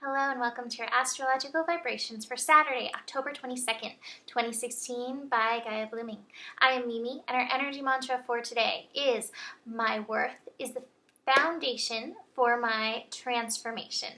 Hello and welcome to your astrological vibrations for Saturday, October 22nd, 2016 by Gaia Blooming. I am Mimi and our energy mantra for today is my worth is the foundation for my transformation.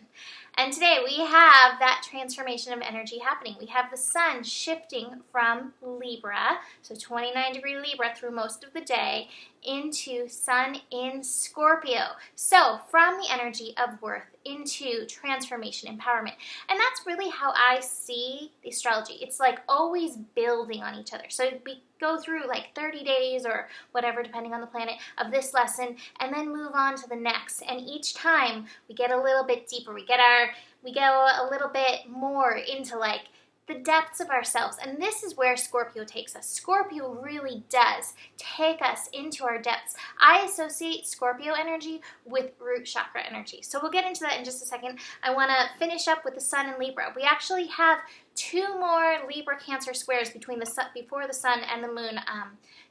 And today we have that transformation of energy happening. We have the sun shifting from Libra, so 29-degree Libra through most of the day, into sun in Scorpio. So from the energy of worth into transformation, empowerment. And that's really how I see the astrology. It's like always building on each other. So we go through like 30 days or whatever, depending on the planet, of this lesson, and then move on to the next. And each time we get a little bit deeper. We go a little bit more into like the depths of ourselves. And this is where Scorpio takes us. Scorpio really does take us into our depths. I associate Scorpio energy with root chakra energy. So we'll get into that in just a second. I want to finish up with the sun in Libra. We actually have two more Libra Cancer squares between the sun, before the sun and the moon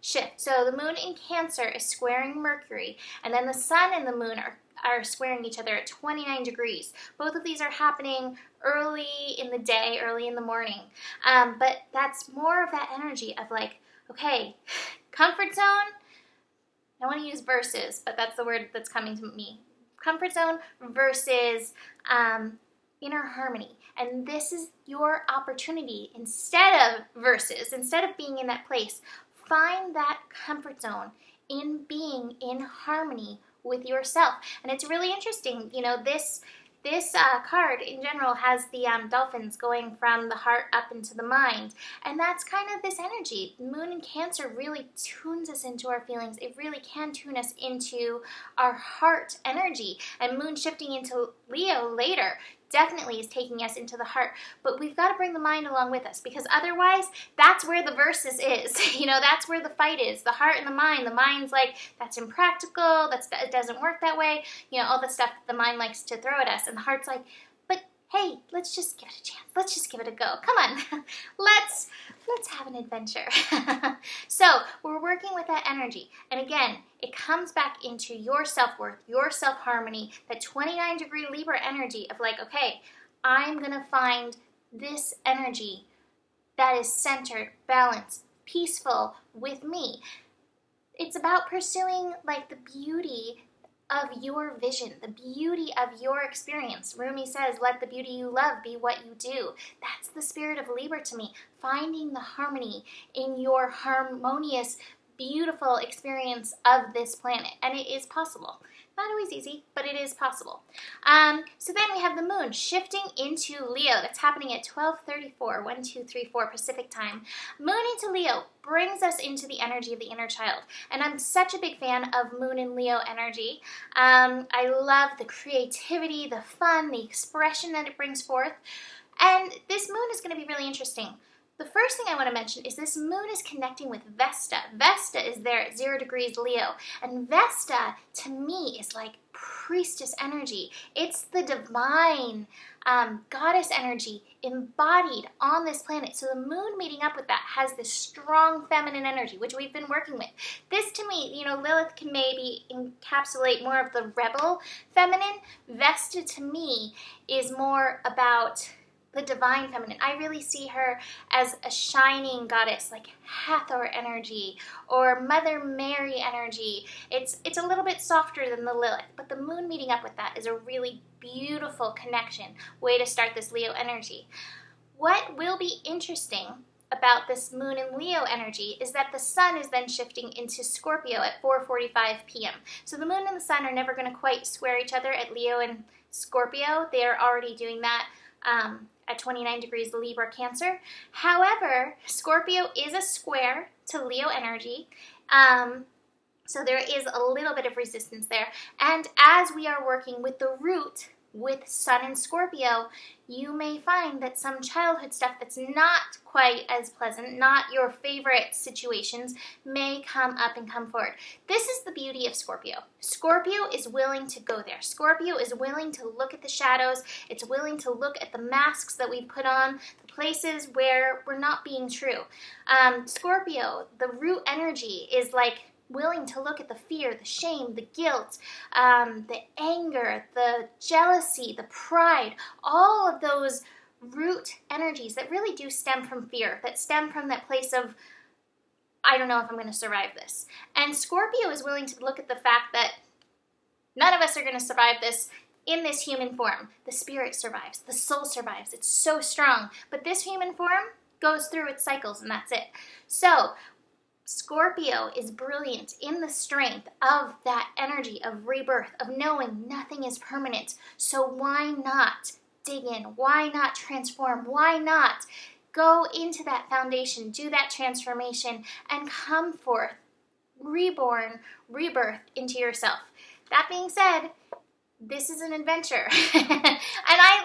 shift. So the moon in Cancer is squaring Mercury, and then the sun and the moon are squaring each other at 29 degrees. Both of these are happening early in the day, early in the morning. But that's more of that energy of like, okay, comfort zone. I want to use versus, but that's the word that's coming to me. Comfort zone versus inner harmony. And this is your opportunity. Instead of being in that place, find that comfort zone in being in harmony with yourself. And it's really interesting, you know, this card in general has the dolphins going from the heart up into the mind, and that's kind of this energy. Moon in Cancer really tunes us into our feelings. It really can tune us into our heart energy, and moon shifting into Leo later definitely is taking us into the heart, but we've got to bring the mind along with us, because otherwise that's where the versus is. You know, that's where the fight is, the heart and the mind. The mind's like, that's impractical, it doesn't work that way, you know, all the stuff the mind likes to throw at us, and the heart's like, but hey, let's just give it a chance, let's just give it a go, come on. let's have an adventure. So we're working with that energy, and again, it comes back into your self-worth, your self-harmony, that 29-degree Libra energy of like, okay, I'm going to find this energy that is centered, balanced, peaceful with me. It's about pursuing like the beauty of your vision, the beauty of your experience. Rumi says, let the beauty you love be what you do. That's the spirit of Libra to me, finding the harmony in your harmonious, beautiful experience of this planet. And it is possible. Not always easy, but it is possible. So then we have the moon shifting into Leo. That's happening at 12:34, 1, 2, 3, 4 Pacific time. Moon into Leo brings us into the energy of the inner child. And I'm such a big fan of moon in Leo energy. I love the creativity, the fun, the expression that it brings forth. And this moon is going to be really interesting. The first thing I want to mention is this moon is connecting with Vesta. Vesta is there at 0 degrees Leo. And Vesta, to me, is like priestess energy. It's the divine goddess energy embodied on this planet. So the moon meeting up with that has this strong feminine energy, which we've been working with. This, to me, you know, Lilith can maybe encapsulate more of the rebel feminine. Vesta, to me, is more about the divine feminine. I really see her as a shining goddess, like Hathor energy or Mother Mary energy. It's a little bit softer than the Lilith, but the moon meeting up with that is a really beautiful connection, way to start this Leo energy. What will be interesting about this moon in Leo energy is that the sun is then shifting into Scorpio at 4:45 p.m. So the moon and the sun are never going to quite square each other at Leo and Scorpio. They are already doing that at 29 degrees Libra Cancer. However, Scorpio is a square to Leo energy, so there is a little bit of resistance there. And as we are working with the root, with Sun in Scorpio, you may find that some childhood stuff that's not quite as pleasant, not your favorite situations, may come up and come forward. This is the beauty of Scorpio. Scorpio is willing to go there. Scorpio is willing to look at the shadows. It's willing to look at the masks that we put on, the places where we're not being true. Scorpio, the root energy is like willing to look at the fear, the shame, the guilt, the anger, the jealousy, the pride, all of those root energies that really do stem from fear, that stem from that place of, I don't know if I'm going to survive this. And Scorpio is willing to look at the fact that none of us are going to survive this in this human form. The spirit survives. The soul survives. It's so strong. But this human form goes through its cycles, and that's it. So Scorpio is brilliant in the strength of that energy of rebirth, of knowing nothing is permanent. So why not dig in? Why not transform? Why not go into that foundation, do that transformation, and come forth reborn, rebirth into yourself? That being said, this is an adventure. And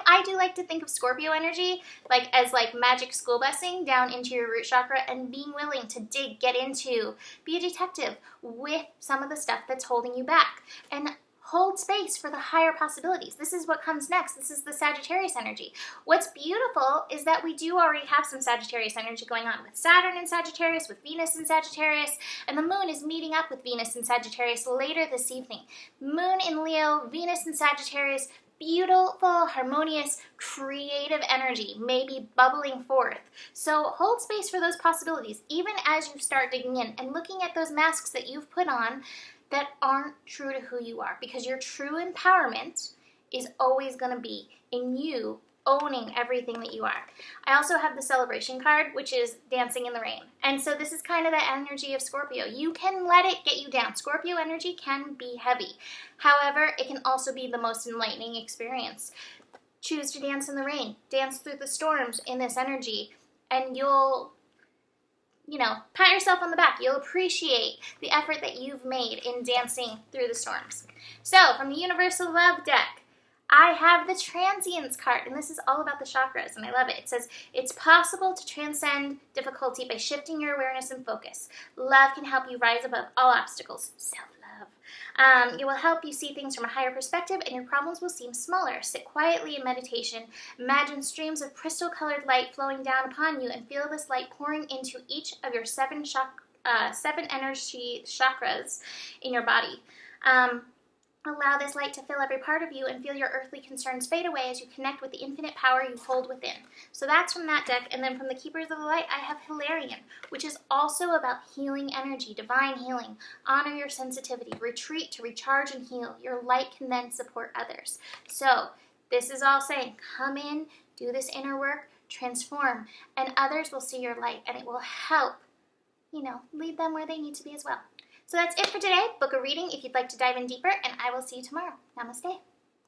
I do like to think of Scorpio energy as magic school busing down into your root chakra and being willing to dig, get into, be a detective with some of the stuff that's holding you back. And hold space for the higher possibilities. This is what comes next. This is the Sagittarius energy. What's beautiful is that we do already have some Sagittarius energy going on with Saturn in Sagittarius, with Venus in Sagittarius, and the moon is meeting up with Venus in Sagittarius later this evening. Moon in Leo, Venus in Sagittarius, beautiful, harmonious, creative energy may be bubbling forth. So hold space for those possibilities, even as you start digging in and looking at those masks that you've put on that aren't true to who you are, because your true empowerment is always going to be in you owning everything that you are. I also have the celebration card, which is dancing in the rain. And so this is kind of the energy of Scorpio. You can let it get you down. Scorpio energy can be heavy. However, it can also be the most enlightening experience. Choose to dance in the rain. Dance through the storms in this energy, and you'll pat yourself on the back. You'll appreciate the effort that you've made in dancing through the storms. So, from the Universal Love deck, I have the Transience card, and this is all about the chakras, and I love it. It says, it's possible to transcend difficulty by shifting your awareness and focus. Love can help you rise above all obstacles. Self-love. It will help you see things from a higher perspective, and your problems will seem smaller. Sit quietly in meditation. Imagine streams of crystal-colored light flowing down upon you, and feel this light pouring into each of your seven energy chakras in your body. Allow this light to fill every part of you and feel your earthly concerns fade away as you connect with the infinite power you hold within. So that's from that deck. And then from the Keepers of the Light, I have Hilarion, which is also about healing energy, divine healing. Honor your sensitivity. Retreat to recharge and heal. Your light can then support others. So this is all saying, come in, do this inner work, transform, and others will see your light, and it will help, lead them where they need to be as well. So that's it for today. Book a reading if you'd like to dive in deeper, and I will see you tomorrow. Namaste.